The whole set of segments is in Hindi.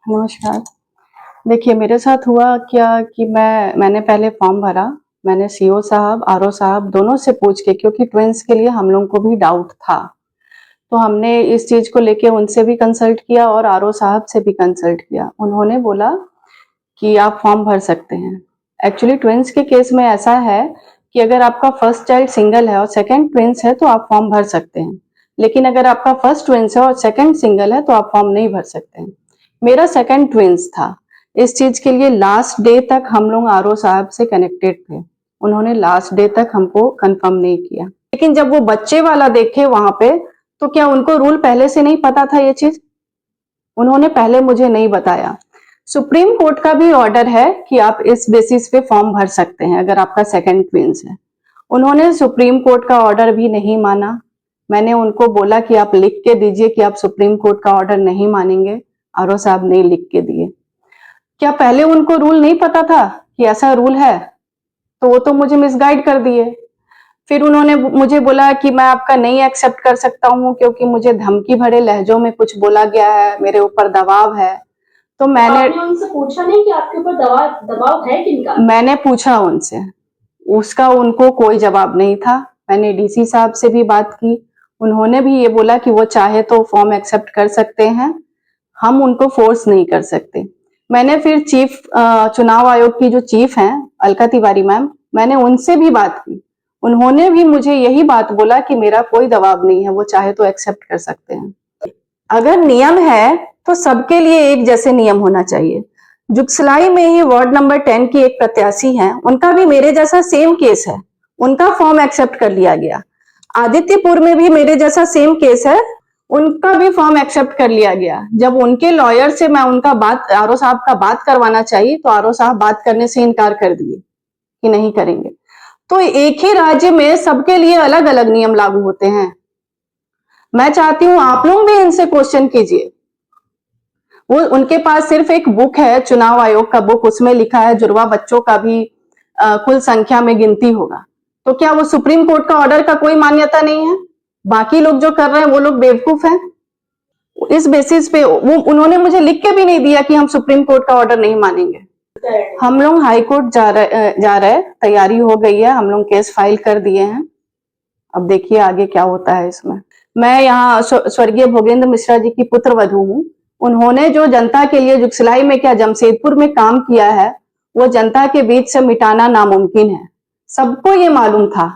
नमस्कार। देखिए मेरे साथ हुआ क्या कि मैंने पहले फॉर्म भरा। मैंने सीओ साहब, आरओ साहब दोनों से पूछ के, क्योंकि ट्विन्स के लिए हम लोगों को भी डाउट था। तो हमने इस चीज़ को लेके उनसे भी कंसल्ट किया और आरओ साहब से भी कंसल्ट किया। उन्होंने बोला कि आप फॉर्म भर सकते हैं। एक्चुअली ट्विन्स के केस में ऐसा है कि अगर आपका फर्स्ट चाइल्ड सिंगल है और सेकंड ट्विन्स है तो आप फॉर्म भर सकते हैं। लेकिन अगर आपका फर्स्ट ट्विन्स है और सेकंड सिंगल है तो आप फॉर्म नहीं भर सकते हैं। मेरा सेकंड ट्विन्स था। इस चीज के लिए लास्ट डे तक हम लोग आरओ साहब से कनेक्टेड थे। उन्होंने लास्ट डे तक हमको कंफर्म नहीं किया। लेकिन जब वो बच्चे वाला देखे वहां पे, तो क्या उनको रूल पहले से नहीं पता था ये चीज? उन्होंने पहले मुझे नहीं बताया। सुप्रीम कोर्ट का भी ऑर्डर है कि आप इस बेसिस पे फॉर्म भर सकते हैं अगर आपका सेकंड ट्विन्स है। उन्होंने सुप्रीम कोर्ट का ऑर्डर भी नहीं माना। मैंने उनको बोला कि आप लिख के दीजिए कि आप सुप्रीम कोर्ट का ऑर्डर नहीं मानेंगे। आरओ साहब नहीं लिख के दिए। क्या पहले उनको रूल नहीं पता था कि ऐसा रूल है? तो वो तो मुझे मिसगाइड कर दिए। फिर उन्होंने मुझे बोला कि मैं आपका नहीं एक्सेप्ट कर सकता हूँ क्योंकि मुझे धमकी भरे लहजों में कुछ बोला गया है, मेरे ऊपर दबाव है। तो मैंने आपने उनसे पूछा नहीं कि आपके ऊपर दबाव है किनका? मैंने पूछा उनसे, उसका उनको कोई जवाब नहीं था। मैंने डीसी साहब से भी बात की। उन्होंने भी ये बोला कि वो चाहे तो फॉर्म एक्सेप्ट कर सकते हैं, हम उनको फोर्स नहीं कर सकते। मैंने फिर चुनाव आयोग की जो चीफ हैं अलका तिवारी मैम, मैंने उनसे भी बात की। उन्होंने भी मुझे यही बात बोला कि मेरा कोई दबाव नहीं है, वो चाहे तो एक्सेप्ट कर सकते हैं। अगर नियम है तो सबके लिए एक जैसे नियम होना चाहिए। जुगसलाई में ही वार्ड नंबर 10 की एक प्रत्याशी है, उनका भी मेरे जैसा सेम केस है, उनका फॉर्म एक्सेप्ट कर लिया गया। आदित्यपुर में भी मेरे जैसा सेम केस है, उनका भी फॉर्म एक्सेप्ट कर लिया गया। जब उनके लॉयर से मैं उनका बात, आरओ साहब का बात करवाना चाहिए, तो आरओ साहब बात करने से इनकार कर दिए कि नहीं करेंगे। तो एक ही राज्य में सबके लिए अलग अलग नियम लागू होते हैं। मैं चाहती हूं आप लोग भी इनसे क्वेश्चन कीजिए। वो उनके पास सिर्फ एक बुक है, चुनाव आयोग का बुक, उसमें लिखा है जुड़वा बच्चों का भी कुल संख्या में गिनती होगा। तो क्या वो सुप्रीम कोर्ट का ऑर्डर का कोई मान्यता नहीं है? बाकी लोग जो कर रहे हैं वो लोग बेवकूफ हैं। इस बेसिस पे वो उन्होंने मुझे लिख के भी नहीं दिया कि हम सुप्रीम कोर्ट का ऑर्डर नहीं मानेंगे। हम लोग हाई कोर्ट जा रहे, तैयारी हो गई है, हम लोग केस फाइल कर दिए हैं। अब देखिए आगे क्या होता है इसमें। मैं यहाँ स्वर्गीय भोगेंद्र मिश्रा जी की पुत्र वधू हूँ। उन्होंने जो जनता के लिए जुगसलाई में क्या जमशेदपुर में काम किया है, वो जनता के बीच से मिटाना नामुमकिन है। सबको ये मालूम था।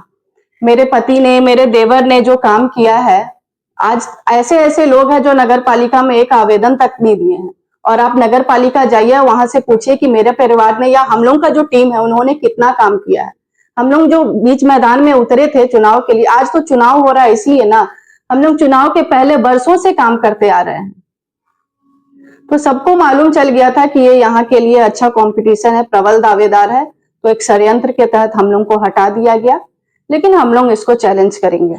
मेरे पति ने, मेरे देवर ने जो काम किया है, आज ऐसे ऐसे लोग हैं जो नगर पालिका में एक आवेदन तक नहीं दिए हैं। और आप नगर पालिका जाइए, वहां से पूछिए कि मेरे परिवार ने या हम लोग का जो टीम है उन्होंने कितना काम किया है। हम लोग जो बीच मैदान में उतरे थे चुनाव के लिए, आज तो चुनाव हो रहा है इसलिए ना, हम लोग चुनाव के पहले बरसों से काम करते आ रहे हैं। तो सबको मालूम चल गया था कि ये यहाँ के लिए अच्छा कंपटीशन है, प्रबल दावेदार है। तो एक षड्यंत्र के तहत हम लोग को हटा दिया गया, लेकिन हम लोग इसको चैलेंज करेंगे।